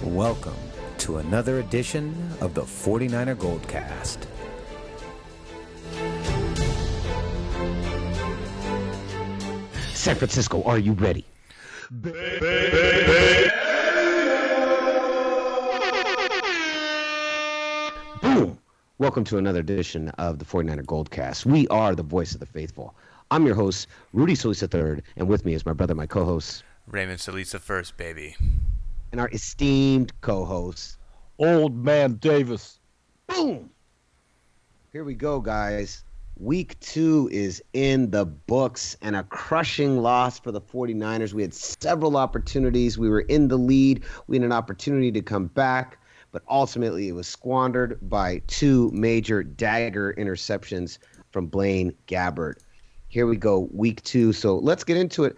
Welcome to another edition of the 49er GoldCast. San Francisco, are you ready? Boom! Welcome to another edition of the 49er GoldCast. We are the voice of the faithful. I'm your host, Rudy Solis III, and with me is my brother, my co-host, Raymond Solis first, baby. and our esteemed co-host, Old Man Davis. Boom! Here we go, guys. Week 2 is in the books and a crushing loss for the 49ers. We had several opportunities. We were in the lead. We had an opportunity to come back, but ultimately it was squandered by two major dagger interceptions from Blaine Gabbert. Here we go, week 2. So let's get into it.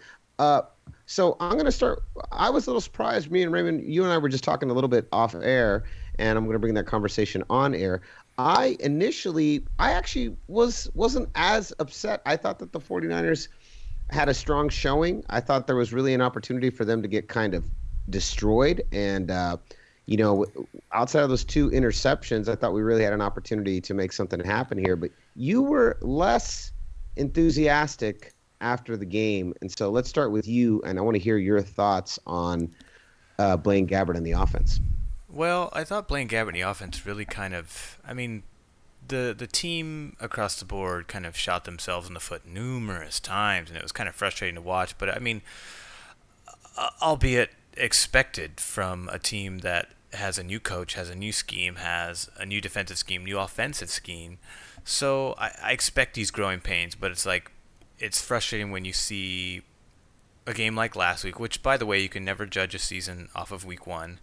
So I'm going to start. I was a little surprised. Me and Raymond, you and I were just talking a little bit off air, and I'm going to bring that conversation on air. I actually wasn't as upset. I thought that the 49ers had a strong showing. I thought there was really an opportunity for them to get kind of destroyed. And, outside of those two interceptions, I thought we really had an opportunity to make something happen here. But you were less enthusiastic after the game. And so let's start with you, and I want to hear your thoughts on Blaine Gabbert and the offense. Well, I thought Blaine Gabbert in the offense really the team across the board kind of shot themselves in the foot numerous times, and it was kind of frustrating to watch. But, albeit expected from a team that has a new coach, has a new scheme, has a new defensive scheme, new offensive scheme. So I expect these growing pains, but it's frustrating when you see a game like last week, which, by the way, you can never judge a season off of week 1.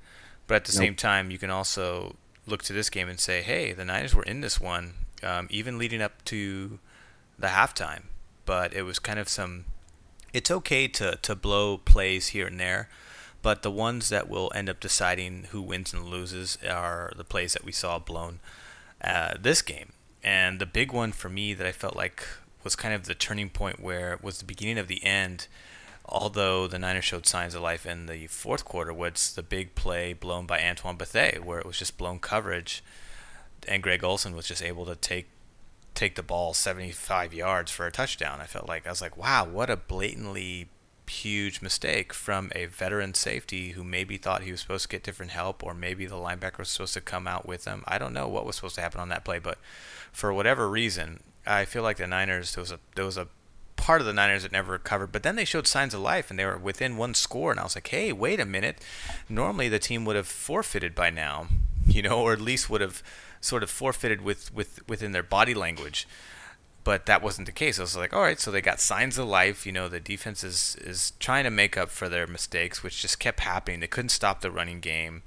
But at the same time, you can also look to this game and say, hey, the Niners were in this one, even leading up to the halftime. But it was kind of it's okay to blow plays here and there, but the ones that will end up deciding who wins and loses are the plays that we saw blown this game. And the big one for me that I felt like was kind of the turning point, where it was the beginning of the end. Although the Niners showed signs of life in the fourth quarter, was the big play blown by Antoine Bethea, where it was just blown coverage, and Greg Olsen was just able to take the ball 75 yards for a touchdown. I was like, wow, what a blatantly huge mistake from a veteran safety who maybe thought he was supposed to get different help, or maybe the linebacker was supposed to come out with him. I don't know what was supposed to happen on that play, but for whatever reason, I feel like the Niners, there was a part of the Niners that never recovered, but then they showed signs of life and they were within one score, and I was like, hey, wait a minute, normally the team would have forfeited by now, or at least would have sort of forfeited within their body language, but that wasn't the case. I was like, all right, so they got signs of life. The defense is trying to make up for their mistakes, which just kept happening. They couldn't stop the running game.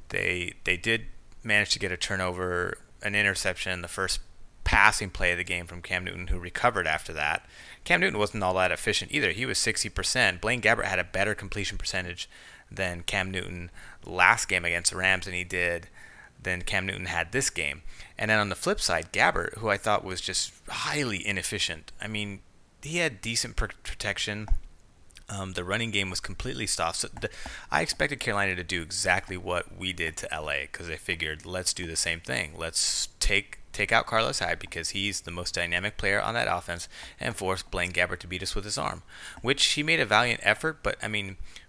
They did manage to get a turnover, an interception, the first passing play of the game from Cam Newton, who recovered after that. Cam Newton wasn't all that efficient either. He was 60%. Blaine Gabbert had a better completion percentage than Cam Newton last game against the Rams than Cam Newton had this game. And then on the flip side, Gabbert, who I thought was just highly inefficient. He had decent protection. The running game was completely stopped. So I expected Carolina to do exactly what we did to LA, because they figured, let's do the same thing. Let's take out Carlos Hyde, because he's the most dynamic player on that offense, and force Blaine Gabbert to beat us with his arm, which he made a valiant effort. But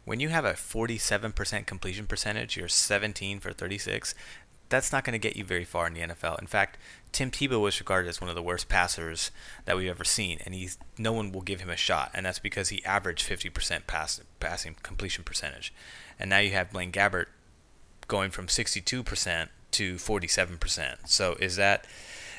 when you have a 47% completion percentage, you're 17 for 36. That's not going to get you very far in the NFL. In fact, Tim Tebow was regarded as one of the worst passers that we've ever seen, and no one will give him a shot, and that's because he averaged 50% passing completion percentage. And now you have Blaine Gabbert going from 62% to 47%. So is that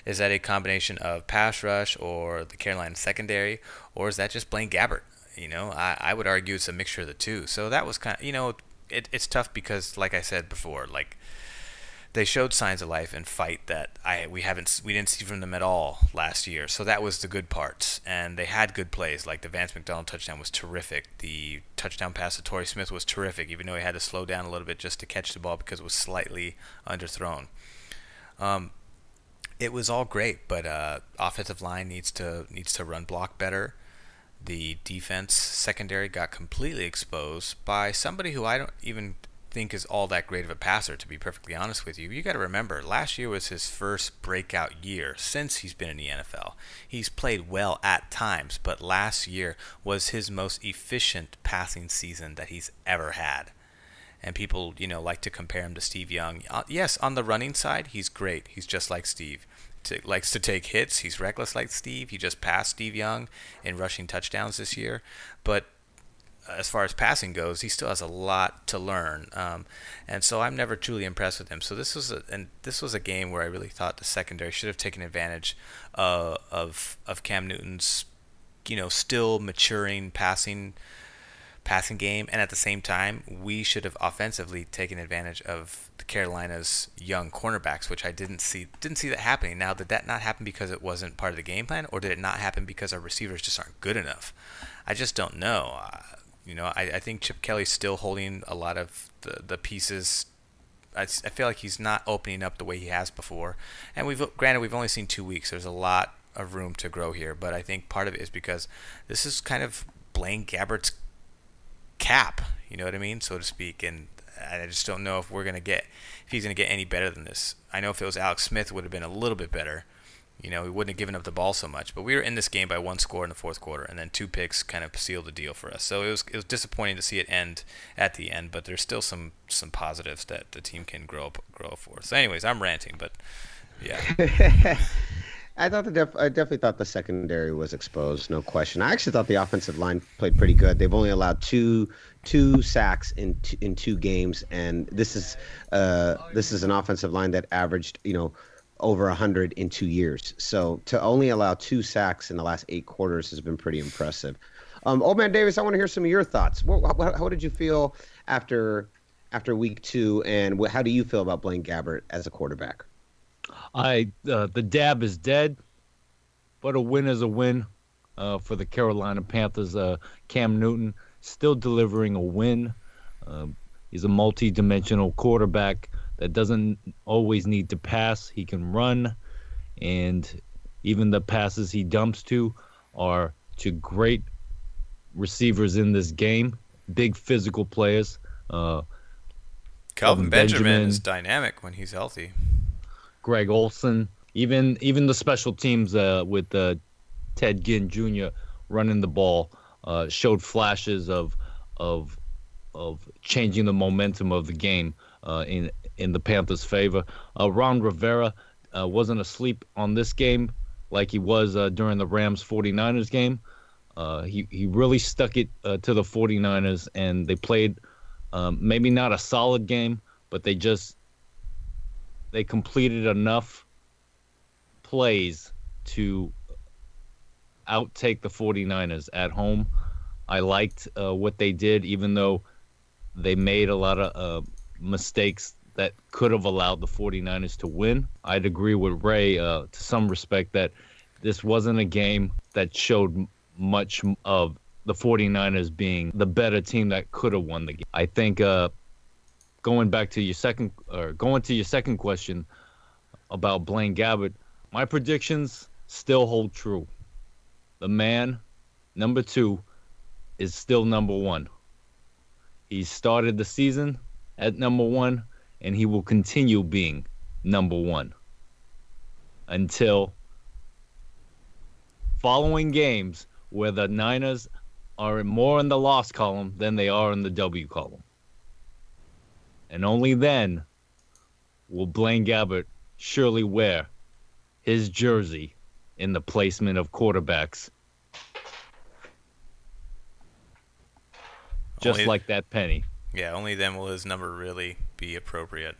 a combination of pass rush or the Carolina secondary, or is that just Blaine Gabbert? I would argue it's a mixture of the two. So that was kind of, it's tough because, like I said before, they showed signs of life and fight that we didn't see from them at all last year. So that was the good parts, and they had good plays. Like the Vance McDonald touchdown was terrific. The touchdown pass to Torrey Smith was terrific, even though he had to slow down a little bit just to catch the ball because it was slightly underthrown. It was all great, but offensive line needs to run block better. The defense secondary got completely exposed by somebody who I don't even think is all that great of a passer, to be perfectly honest with you. You got to remember, last year was his first breakout year since he's been in the NFL. He's played well at times, but last year was his most efficient passing season that he's ever had. And people, like to compare him to Steve Young. Yes, on the running side, he's great. He's just like Steve. Likes to take hits. He's reckless like Steve. He just passed Steve Young in rushing touchdowns this year. But as far as passing goes, he still has a lot to learn, and so I'm never truly impressed with him. So this was a game where I really thought the secondary should have taken advantage of Cam Newton's, still maturing passing game, and at the same time, we should have offensively taken advantage of the Carolina's young cornerbacks, which I didn't see that happening. Now, did that not happen because it wasn't part of the game plan, or did it not happen because our receivers just aren't good enough? I just don't know. I think Chip Kelly's still holding a lot of the pieces. I feel like he's not opening up the way he has before. And we've only seen 2 weeks. There's a lot of room to grow here. But I think part of it is because this is kind of Blaine Gabbert's cap, you know what I mean, so to speak. And I just don't know if he's going to get any better than this. I know if it was Alex Smith, it would have been a little bit better. He wouldn't have given up the ball so much. But we were in this game by 1 score in the fourth quarter, and then 2 picks kind of sealed the deal for us. So it was disappointing to see it end at the end, but there's still some positives that the team can grow for. So anyways, I'm ranting, but yeah. I definitely thought the secondary was exposed, no question. I actually thought the offensive line played pretty good. They've only allowed two sacks in 2 games, and this is an offensive line that averaged, over 100 in 2 years. So to only allow 2 sacks in the last 8 quarters has been pretty impressive. Old Man Davis, I want to hear some of your thoughts. How did you feel after week 2, and how do you feel about Blaine Gabbert as a quarterback? The dab is dead, but a win is a win for the Carolina Panthers. Cam Newton still delivering a win. He's a multi-dimensional quarterback that doesn't always need to pass. He can run, and even the passes he dumps to are to great receivers in this game, big physical players. Calvin Benjamin is dynamic when he's healthy. Greg Olsen, even the special teams with Ted Ginn Jr. running the ball showed flashes of changing the momentum of the game in the Panthers' favor. Ron Rivera wasn't asleep on this game like he was during the Rams 49ers game. He really stuck it to the 49ers, and they played maybe not a solid game, but they completed enough plays to outtake the 49ers at home. I liked what they did, even though they made a lot of mistakes that could have allowed the 49ers to win. I'd agree with Ray to some respect that this wasn't a game that showed much of the 49ers being the better team that could have won the game. I think going to your second question about Blaine Gabbert, my predictions still hold true. The man, number 2, is still number 1. He started the season at number 1, and he will continue being number 1 until following games where the Niners are more in the loss column than they are in the W column. And only then will Blaine Gabbert surely wear his jersey in the placement of quarterbacks. Just like that penny. Yeah, only then will his number really be appropriate.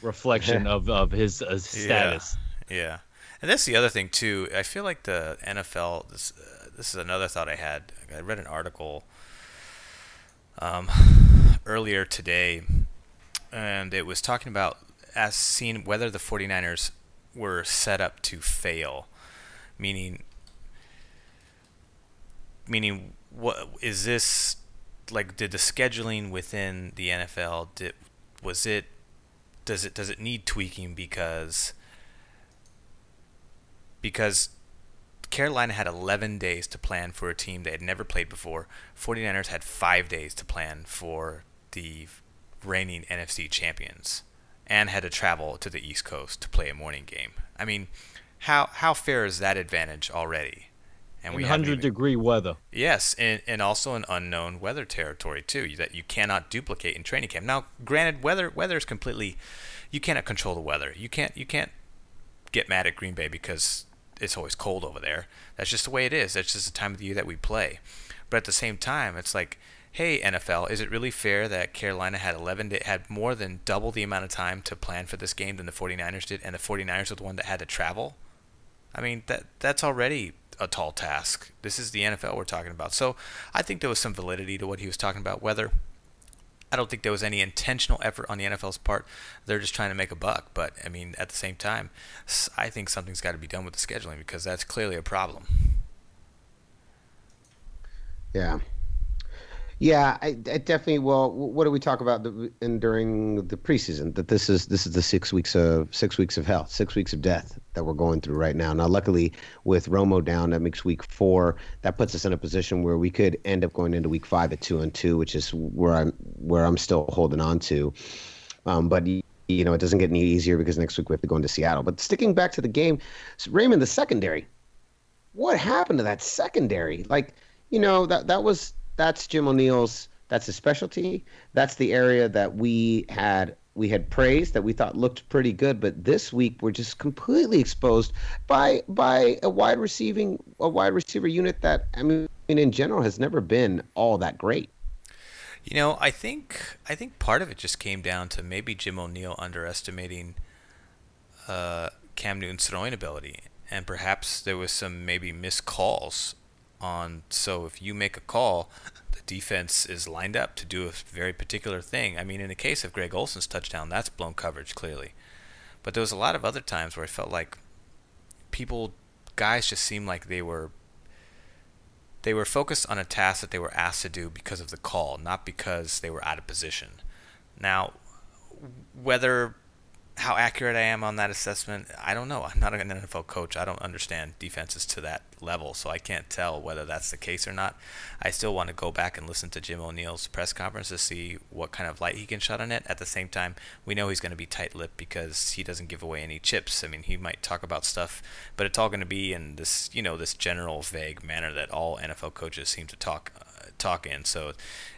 Reflection of his status. Yeah. And that's the other thing, too. I feel like the NFL, this is another thought I had. I read an article earlier today, and it was talking about seeing whether the 49ers were set up to fail. Meaning, what is this? Like, did the scheduling within the NFL does it need tweaking because Carolina had 11 days to plan for a team they had never played before. 49ers had 5 days to plan for the reigning NFC champions and had to travel to the East Coast to play a morning game. I mean, how fair is that advantage already? And in 100-degree weather. Yes, and also an unknown weather territory too that you cannot duplicate in training camp. Now, granted, weather is completely, you cannot control the weather. You can't get mad at Green Bay because it's always cold over there. That's just the way it is. That's just the time of the year that we play. But at the same time, it's like, hey NFL, is it really fair that Carolina had more than double the amount of time to plan for this game than the 49ers did, and the 49ers are the one that had to travel? I mean, that's already a tall task. This is the NFL we're talking about. So I think there was some validity to what he was talking about. Whether I don't think there was any intentional effort on the NFL's part. They're just trying to make a buck. But, I mean, at the same time, I think something's got to be done with the scheduling because that's clearly a problem. Yeah. Yeah, I definitely. Well, what do we talk about during the preseason? That this is the 6 weeks of hell, 6 weeks of death that we're going through right now. Now, luckily, with Romo down, that makes week 4. That puts us in a position where we could end up going into week 5 at 2-2, which is where I'm still holding on to. But it doesn't get any easier because next week we have to go into Seattle. But sticking back to the game, Raymond, the secondary. What happened to that secondary? Like, that's Jim O'Neill's. That's his specialty. That's the area that we had praised, that we thought looked pretty good. But this week we're just completely exposed by a wide receiver unit that, I mean, in general has never been all that great. I think part of it just came down to maybe Jim O'Neill underestimating Cam Newton's throwing ability, and perhaps there was some maybe missed calls. So if you make a call, the defense is lined up to do a very particular thing. I mean, in the case of Greg Olson's touchdown, that's blown coverage clearly. But there was a lot of other times where I felt like guys just seemed like they were focused on a task that they were asked to do because of the call, not because they were out of position. Now, how accurate I am on that assessment, I don't know. I'm not an NFL coach. I don't understand defenses to that level, so I can't tell whether that's the case or not. I still want to go back and listen to Jim O'Neill's press conference to see what kind of light he can shed on it. At the same time, we know he's going to be tight-lipped because he doesn't give away any chips. I mean, he might talk about stuff, but it's all going to be in this, this general vague manner that all NFL coaches seem to talk in. So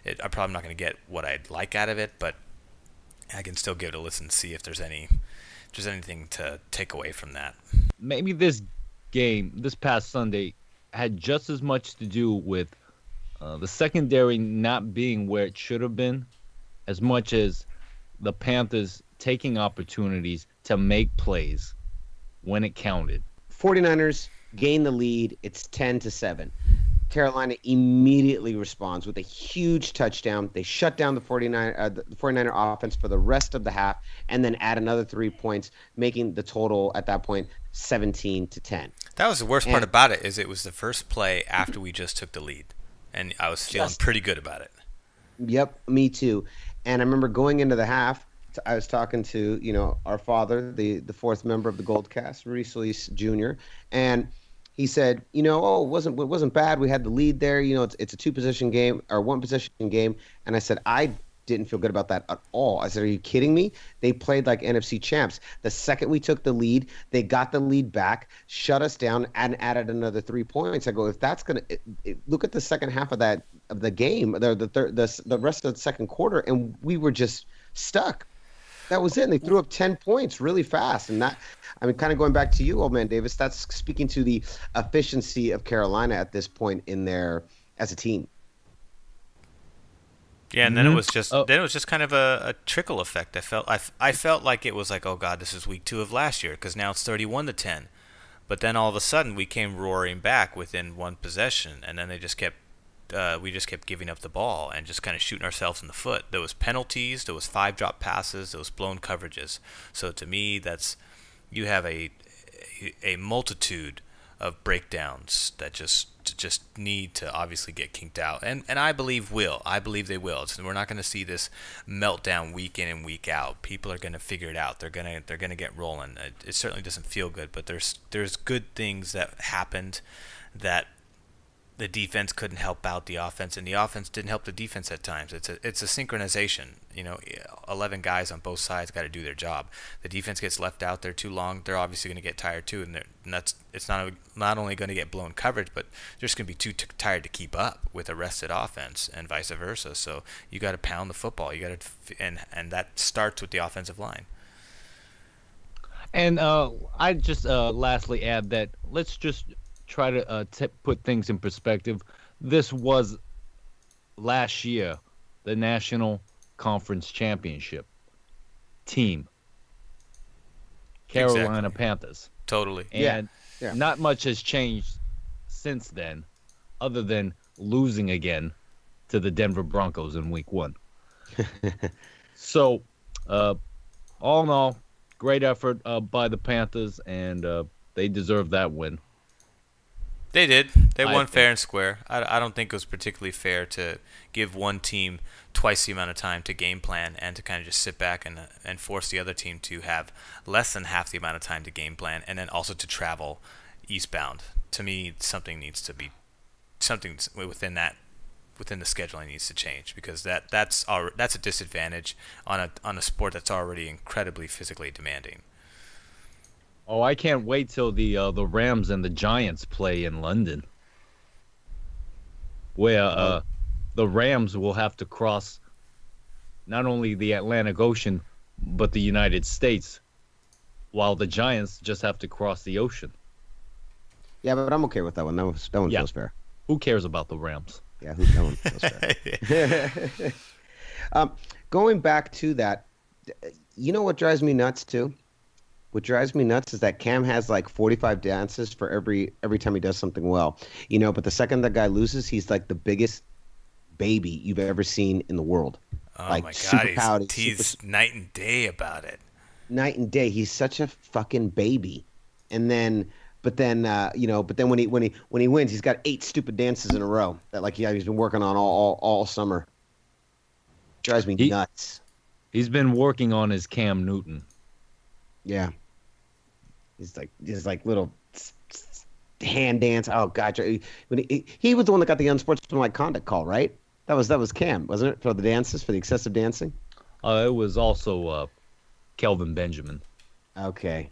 I'm probably not going to get what I'd like out of it, but I can still give it a listen and see if there's anything to take away from that. Maybe this game, this past Sunday, had just as much to do with the secondary not being where it should have been, as much as the Panthers taking opportunities to make plays when it counted. 49ers gain the lead. It's 10-7. Carolina immediately responds with a huge touchdown. They shut down the 49er offense for the rest of the half and then add another 3 points, making the total at that point 17-10. That was the worst part about it, is it was the first play after we just took the lead, and I was feeling pretty good about it. Yep, me too. And I remember going into the half, I was talking to, our father, the fourth member of the GoldCast, Reese Solis Jr., and he said, it wasn't bad. We had the lead there. It's a 2-position game or 1-position game. And I said, I didn't feel good about that at all. I said, are you kidding me? They played like NFC champs. The second we took the lead, they got the lead back, shut us down, and added another 3 points. I go, if that's going to look at the second half of the game, the rest of the second quarter, and we were just stuck. That was it. And they threw up 10 points really fast. And that, kind of going back to you, old man Davis, that's speaking to the efficiency of Carolina at this point in there as a team. Yeah, and then it was just kind of a trickle effect. I felt like it was like, oh God, this is week 2 of last year, because now it's 31-10. But then all of a sudden we came roaring back within one possession, and then we just kept giving up the ball and just kind of shooting ourselves in the foot. There was penalties, there was 5 drop passes, there was blown coverages. So to me, you have a multitude of breakdowns that just need to obviously get kinked out, and I believe they will. We're not going to see this meltdown week in and week out. People are going to figure it out. They're going to get rolling. It certainly doesn't feel good, but there's good things that happened that the defense couldn't help out the offense, and the offense didn't help the defense at times. It's a synchronization. 11 guys on both sides got to do their job. The defense gets left out there too long, they're obviously going to get tired too, and it's not only going to get blown coverage, but they're just going to be too tired to keep up with a rested offense, and vice versa. So you got to pound the football. You got to, and that starts with the offensive line. And I just lastly add that let's just try to put things in perspective. This was last year the National Conference Championship team, Carolina Panthers. Totally. And not much has changed since then, other than losing again to the Denver Broncos in Week 1. So, all in all, great effort by the Panthers, and they deserve that win. They did. They won fair and square. I don't think it was particularly fair to give one team twice the amount of time to game plan and to kind of just sit back and force the other team to have less than half the amount of time to game plan, and then also to travel eastbound. To me, something within the scheduling needs to change, because that's a disadvantage on a sport that's already incredibly physically demanding. Oh, I can't wait till the Rams and the Giants play in London, where the Rams will have to cross not only the Atlantic Ocean but the United States, while the Giants just have to cross the ocean. Yeah, but I'm okay with that one. That one feels fair. Who cares about the Rams? Yeah, that one feels fair. Going back to that, you know what drives me nuts too? What drives me nuts is that Cam has like 45 dances for every time he does something well. But the second that guy loses, he's like the biggest baby you've ever seen in the world. Oh like, my super God, pouty, he's night and day about it. Night and day. He's such a fucking baby. But then when he wins, he's got 8 stupid dances in a row that he's been working on all summer. Drives me nuts. He's been working on his Cam Newton. Yeah. He's like little hand dance. Oh God! When he was the one that got the unsportsmanlike conduct call, right? That was Cam, wasn't it, for the dances, for the excessive dancing? It was also Kelvin Benjamin. Okay.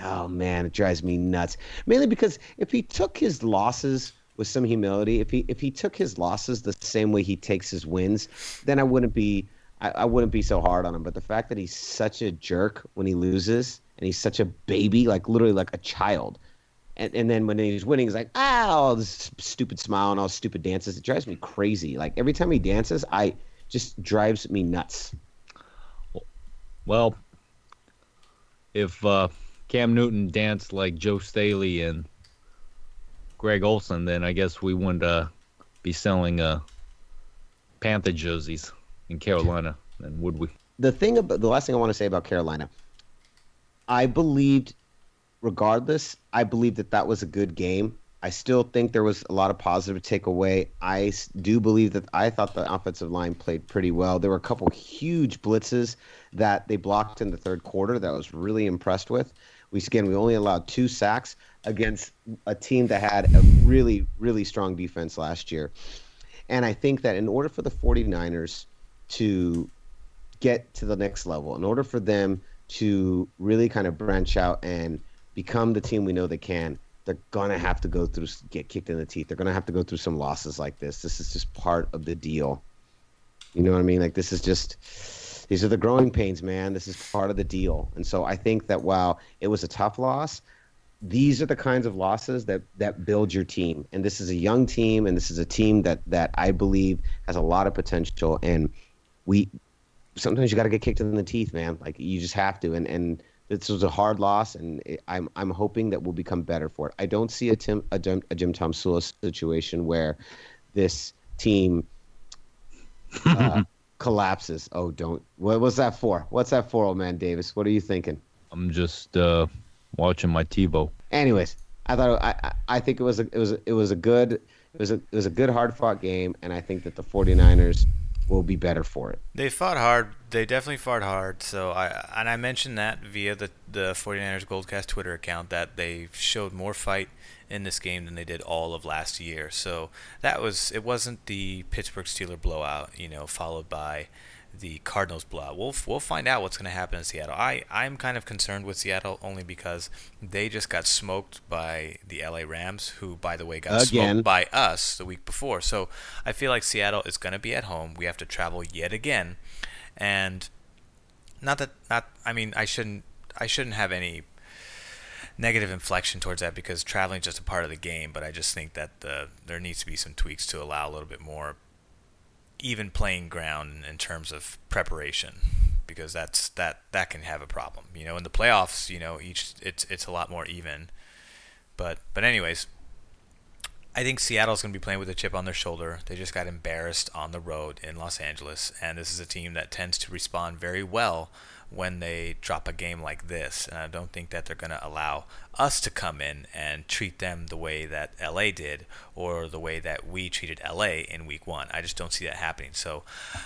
Oh man, it drives me nuts. Mainly because if he took his losses with some humility, if he took his losses the same way he takes his wins, then I wouldn't be so hard on him. But the fact that he's such a jerk when he loses, and he's such a baby, like literally like a child, and then when he's winning, he's like, all this stupid smile and all stupid dances. It drives me crazy. Like every time he dances, just drives me nuts. Well, if Cam Newton danced like Joe Staley and Greg Olson, then I guess we wouldn't be selling Panther jerseys in Carolina, then would we? The last thing I want to say about Carolina, I believed that was a good game. I still think there was a lot of positive to take away. I do believe that I thought the offensive line played pretty well. There were a couple huge blitzes that they blocked in the third quarter that I was really impressed with. We only allowed 2 sacks against a team that had a really, really strong defense last year. And I think that in order for the 49ers to get to the next level, in order for them to really kind of branch out and become the team we know they can, they're going to have to get kicked in the teeth. They're going to have to go through some losses like this. This is just part of the deal. You know what I mean? Like these are the growing pains, man. This is part of the deal. And so I think that while it was a tough loss, these are the kinds of losses that build your team. And this is a young team, and this is a team that I believe has a lot of potential. And sometimes you got to get kicked in the teeth, man. Like you just have to. And this was a hard loss, and I'm hoping that we'll become better for it. I don't see a Jim Tom Sula situation where this team collapses. Oh, don't. What's that for? What's that for, old man Davis? What are you thinking? I'm just watching my TiVo. Anyways, I think it was a good hard fought game, and I think that the 49ers will be better for it. They fought hard, They definitely fought hard. So I mentioned that via the 49ers GoldCast Twitter account that they showed more fight in this game than they did all of last year. So it wasn't the Pittsburgh Steelers blowout, followed by the Cardinals blowout. We'll find out what's going to happen in Seattle. I'm kind of concerned with Seattle only because they just got smoked by the LA Rams, who by the way got smoked by us the week before. So I feel like Seattle is going to be at home. We have to travel yet again. And I shouldn't have any negative inflection towards that because traveling is just a part of the game, but I just think that there needs to be some tweaks to allow a little bit more even playing ground in terms of preparation, because that can have a problem. In the playoffs, it's a lot more even. But anyways, I think Seattle's going to be playing with a chip on their shoulder. They just got embarrassed on the road in Los Angeles, and this is a team that tends to respond very well when they drop a game like this. And I don't think that they're going to allow us to come in and treat them the way that LA did or the way that we treated LA in week 1. I just don't see that happening. So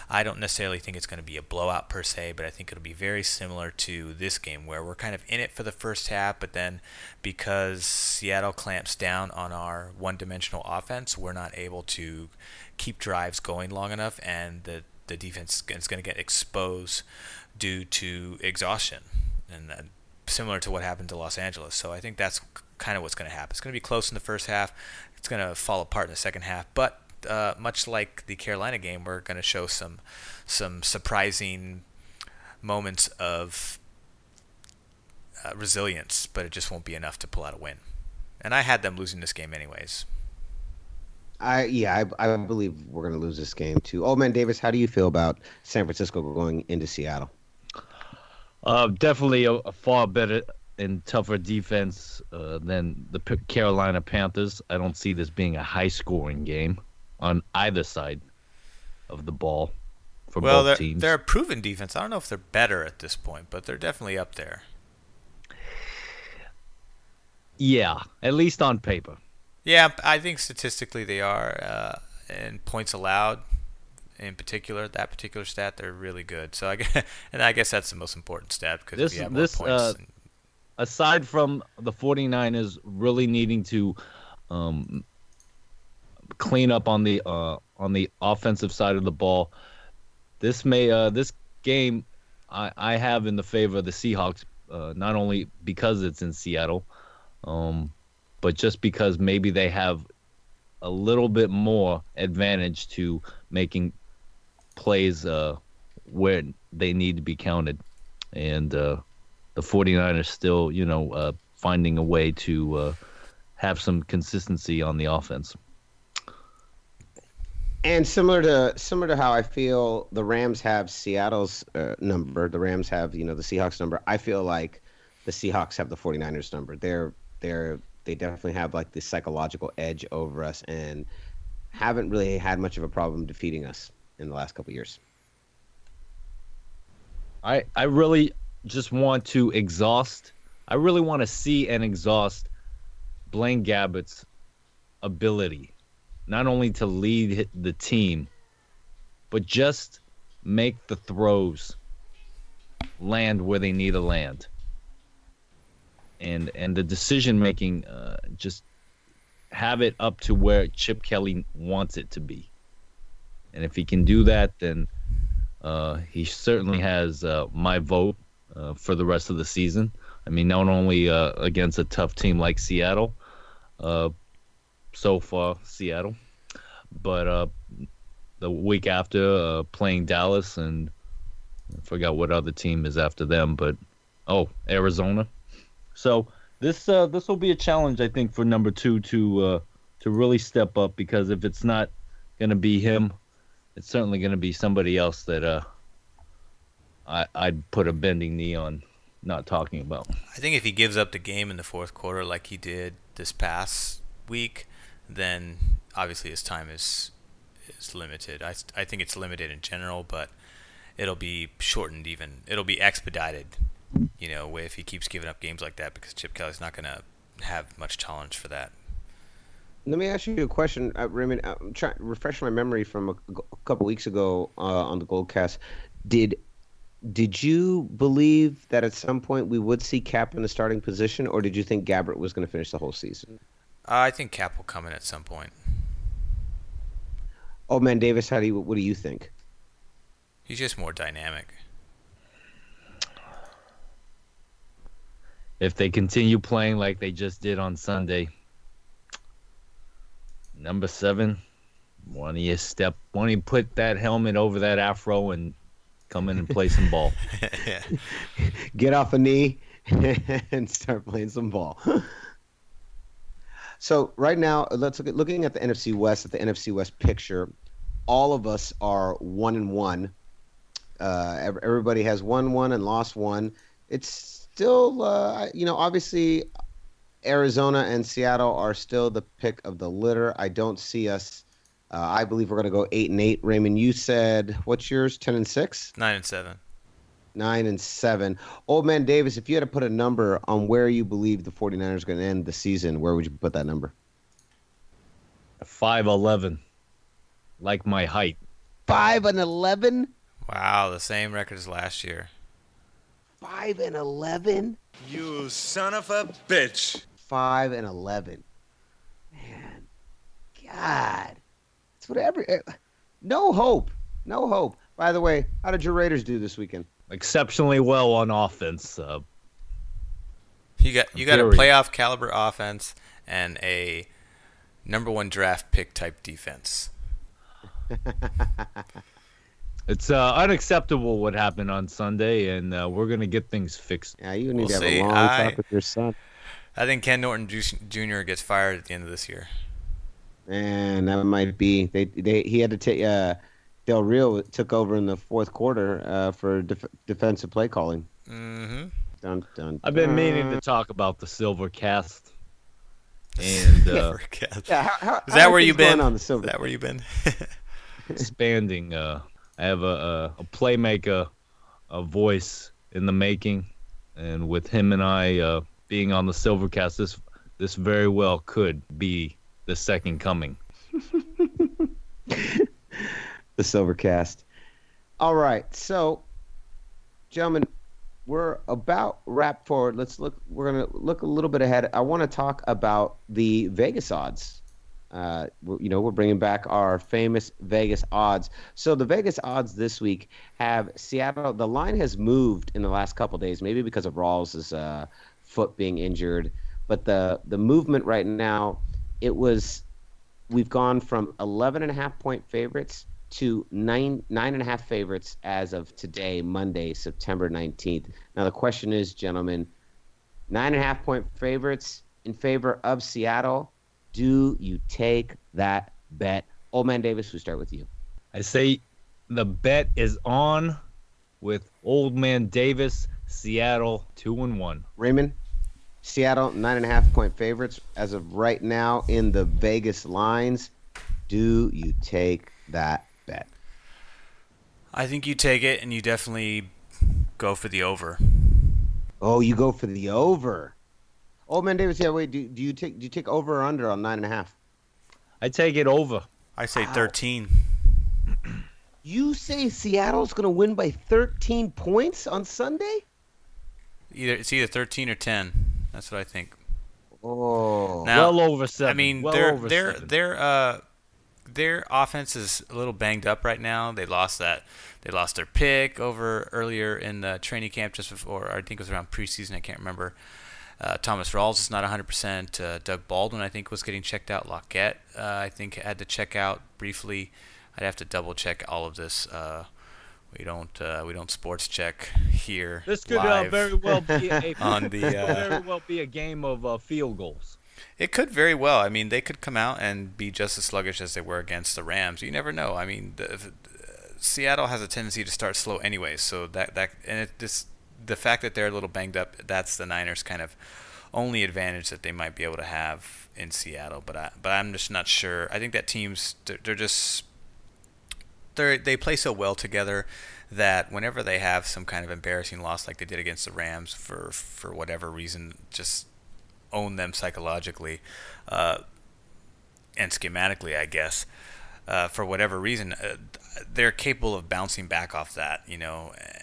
I don't necessarily think it's going to be a blowout per se, but I think it'll be very similar to this game where we're kind of in it for the first half, but then because Seattle clamps down on our one-dimensional offense, we're not able to keep drives going long enough, and the defense is going to get exposed due to exhaustion, and similar to what happened to Los Angeles. So I think that's kind of what's going to happen. It's going to be close in the first half. It's going to fall apart in the second half. But much like the Carolina game, we're going to show some surprising moments of resilience, but it just won't be enough to pull out a win. And I had them losing this game anyways. I believe we're going to lose this game too. Oh man, Davis, how do you feel about San Francisco going into Seattle? Definitely a far better and tougher defense than the Carolina Panthers. I don't see this being a high-scoring game on either side of the ball for both teams. They're a proven defense. I don't know if they're better at this point, but they're definitely up there. Yeah, at least on paper. Yeah, I think statistically they are, and points allowed in particular, that particular stat, they're really good. So I guess that's the most important stat because if you have more points. Aside from the 49ers really needing to clean up on the offensive side of the ball, this game I have in the favor of the Seahawks, not only because it's in Seattle, but just because maybe they have a little bit more advantage to making plays where they need to be counted. And the 49ers still, finding a way to have some consistency on the offense. And similar to how I feel the Rams have Seattle's number, the Rams have, the Seahawks number. I feel like the Seahawks have the 49ers number. They definitely have like the psychological edge over us and haven't really had much of a problem defeating us in the last couple of years. I really just want to see and exhaust Blaine Gabbert's ability, not only to lead the team, but just make the throws land where they need to land. And the decision making, just have it up to where Chip Kelly wants it to be. And if he can do that, then he certainly has my vote for the rest of the season. I mean, not only against a tough team like Seattle, so far Seattle, but the week after playing Dallas, and I forgot what other team is after them, but Arizona. So this will be a challenge, I think, for number 2 to really step up, because if it's not going to be him, it's certainly going to be somebody else that I'd put a bending knee on not talking about. I think if he gives up the game in the fourth quarter like he did this past week, then obviously his time is limited. I think it's limited in general, but it'll be shortened even. It'll be expedited, if he keeps giving up games like that, because Chip Kelly's not going to have much tolerance for that. Let me ask you a question, Raymond. I'm trying to refresh my memory from a couple weeks ago on the GoldCast. Did Did you believe that at some point we would see Cap in the starting position, or did you think Gabbert was going to finish the whole season? I think Cap will come in at some point. Oh man, Davis, what do you think? He's just more dynamic. If they continue playing like they just did on Sunday, number 7, why don't you put that helmet over that afro and come in and play some ball? Yeah. Get off a knee and start playing some ball. So right now, let's looking at the NFC West, at the NFC West picture. All of us are 1-1. Everybody has won and lost one. It's still, obviously Arizona and Seattle are still the pick of the litter. I don't see us. I believe we're going to go 8-8. Raymond, you said, what's yours? 10-6? 9-7. 9-7. Old man Davis, if you had to put a number on where you believe the 49ers are going to end the season, where would you put that number? 5-11, like my height. 5-11? Wow, the same record as last year. 5-11? You son of a bitch. 5-11. Man, God, it's whatever. No hope. No hope. By the way, how did your Raiders do this weekend? Exceptionally well on offense. You got a playoff caliber offense and a number 1 draft pick type defense. It's unacceptable what happened on Sunday, and we're going to get things fixed. Yeah, you need to have see. a long talk with your son. I think Ken Norton Jr. gets fired at the end of this year. And that might be he had to take Del Rio took over in the fourth quarter for defensive play calling. Mm-hmm. Dun, dun, I've been meaning to talk about the Silver Cast. And yeah, is that where you've been? On the Silver? Is that where you've been? expanding. I have a playmaker, a voice in the making, and with him and I being on the Silvercast, this very well could be the second coming. The Silvercast. All right, so, gentlemen, we're about wrapped forward. We're gonna look a little bit ahead. I want to talk about the Vegas odds. We're bringing back our famous Vegas odds. So the Vegas odds this week have Seattle. The line has moved in the last couple of days, maybe because of Rawls' foot being injured. But the movement right now, we've gone from 11.5-point favorites to 9.5 favorites as of today, Monday, September 19th. Now the question is, gentlemen, 9.5-point favorites in favor of Seattle. Do you take that bet? Old man Davis, we start with you. I say the bet is on with Old man Davis, Seattle 2-1. Raymond, Seattle 9.5-point favorites as of right now in the Vegas lines. Do you take that bet? I think you take it, and you definitely go for the over. Oh, you go for the over. Old man Davis, yeah. Wait, do you take over or under on 9.5? I take it over. I say 13. You say Seattle's going to win by 13 points on Sunday? It's either 13 or 10. That's what I think. Oh, Now, well over 7. I mean, their offense is a little banged up right now. They lost their pick earlier in the training camp just before, I think it was around preseason. I can't remember. Thomas Rawls is not 100%. Doug Baldwin, I think, was getting checked out. Lockett, I think, had to check out briefly. I'd have to double check all of this. We don't sports check here. This could live very well be very well be a game of field goals. It could very well. I mean, they could come out and be just as sluggish as they were against the Rams. You never know. I mean, Seattle has a tendency to start slow anyway. So the fact that they're a little banged up, that's the Niners' kind of only advantage that they might be able to have in Seattle. But I'm just not sure. I think that they play so well together that whenever they have some kind of embarrassing loss like they did against the Rams for whatever reason, just own them psychologically and schematically, I guess. For whatever reason, they're capable of bouncing back off that,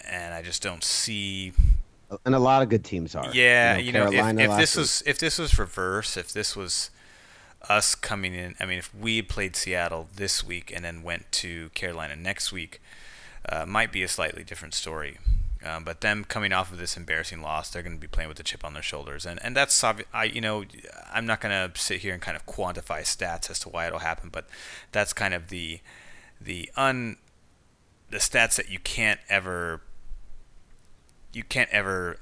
and I just don't see. And a lot of good teams are. Yeah, Carolina if last this was reverse, if this was us coming in, I mean, if we played Seattle this week and then went to Carolina next week, might be a slightly different story. But them coming off of this embarrassing loss, they're going to be playing with a chip on their shoulders, and that's I'm not going to sit here and kind of quantify stats as to why it'll happen, but that's kind of the stats that you can't ever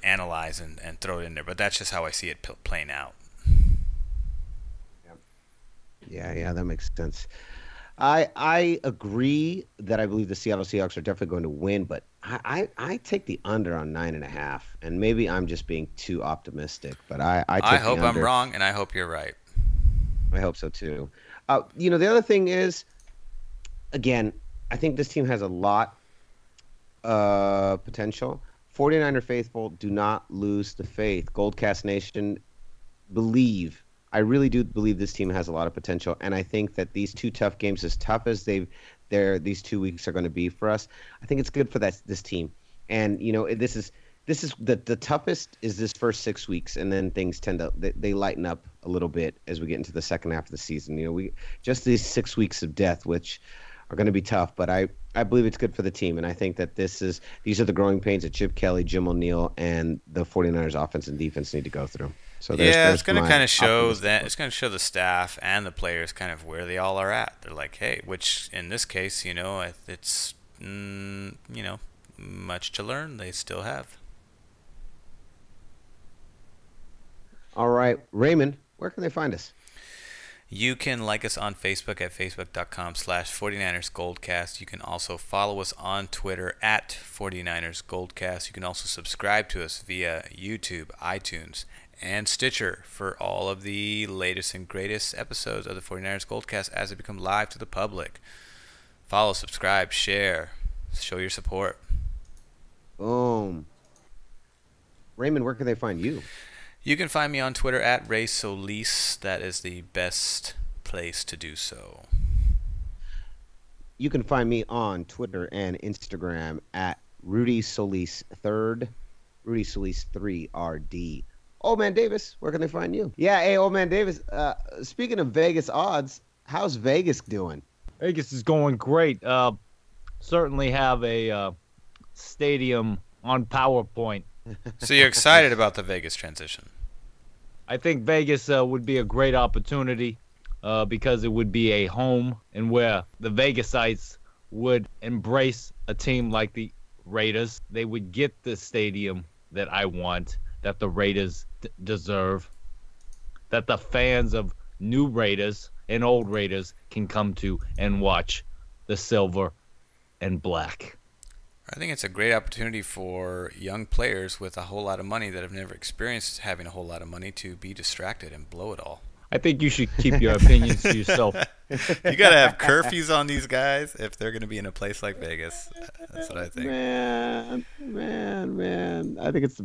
analyze and throw it in there. But that's just how I see it playing out. Yeah, that makes sense. I agree that I believe the Seattle Seahawks are definitely going to win, but I take the under on 9.5, and maybe I'm just being too optimistic. But I hope I'm wrong, and I hope you're right. I hope so too. The other thing is, again, I think this team has a lot of potential. 49er faithful, do not lose the faith. GoldCast Nation, I really do believe this team has a lot of potential, and I think that these two tough games, as tough as these 2 weeks are going to be for us, I think it's good for this team. And this is the toughest is this first 6 weeks, and then things they lighten up a little bit as we get into the second half of the season. We just these 6 weeks of death, which are going to be tough, but I believe it's good for the team, and I think that these are the growing pains that Chip Kelly, Jim O'Neill, and the 49ers offense and defense need to go through. So it's going to kind of show that it's going to show the staff and the players kind of where they all are at. They're like, hey, which in this case, it's much to learn. They still have. All right, Raymond, where can they find us? You can like us on Facebook at facebook.com/49ersGoldcast. You can also follow us on Twitter at 49ersGoldcast. You can also subscribe to us via YouTube, iTunes, and Stitcher for all of the latest and greatest episodes of the 49ers Goldcast as they become live to the public. Follow, subscribe, share, show your support. Boom. Raymond, where can they find you? You can find me on Twitter at Ray Solis. That is the best place to do so. You can find me on Twitter and Instagram at Rudy Solis 3rd, Rudy Solis 3RD. Old Man Davis, where can they find you? Yeah, hey, Old Man Davis, speaking of Vegas odds, how's Vegas doing? Vegas is going great. Certainly have a stadium on PowerPoint. So you're excited about the Vegas transition? I think Vegas would be a great opportunity because it would be a home and where the Vegasites would embrace a team like the Raiders. They would get the stadium that I want, that the Raiders deserve, that the fans of new Raiders and old Raiders can come to and watch the silver and black. I think it's a great opportunity for young players with a whole lot of money that have never experienced having a whole lot of money to be distracted and blow it all. I think you should keep your opinions to yourself. You got to have curfews on these guys if they're going to be in a place like Vegas. That's what I think. Man. I think it's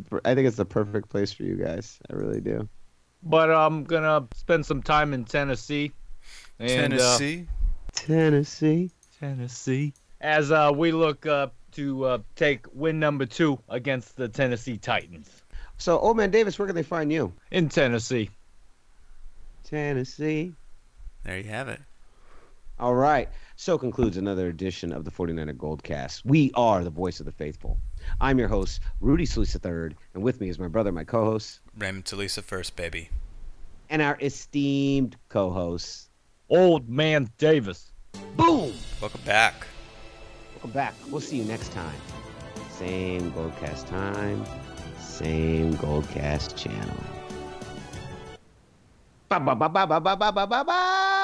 the perfect place for you guys. I really do. But I'm going to spend some time in Tennessee. And, Tennessee. As we look to take win number 2 against the Tennessee Titans. So, Old Man Davis, where can they find you? In Tennessee. Tennessee. There you have it. All right. So concludes another edition of the 49er Goldcast. We are the voice of the faithful. I'm your host, Rudy Solis III, and with me is my brother, my co-host, Raymond Talisa first, baby. And our esteemed co-host, Old Man Davis. Boom! Welcome back. Welcome back. We'll see you next time. Same Goldcast time, same Goldcast channel. Ba ba ba ba ba ba ba ba ba ba.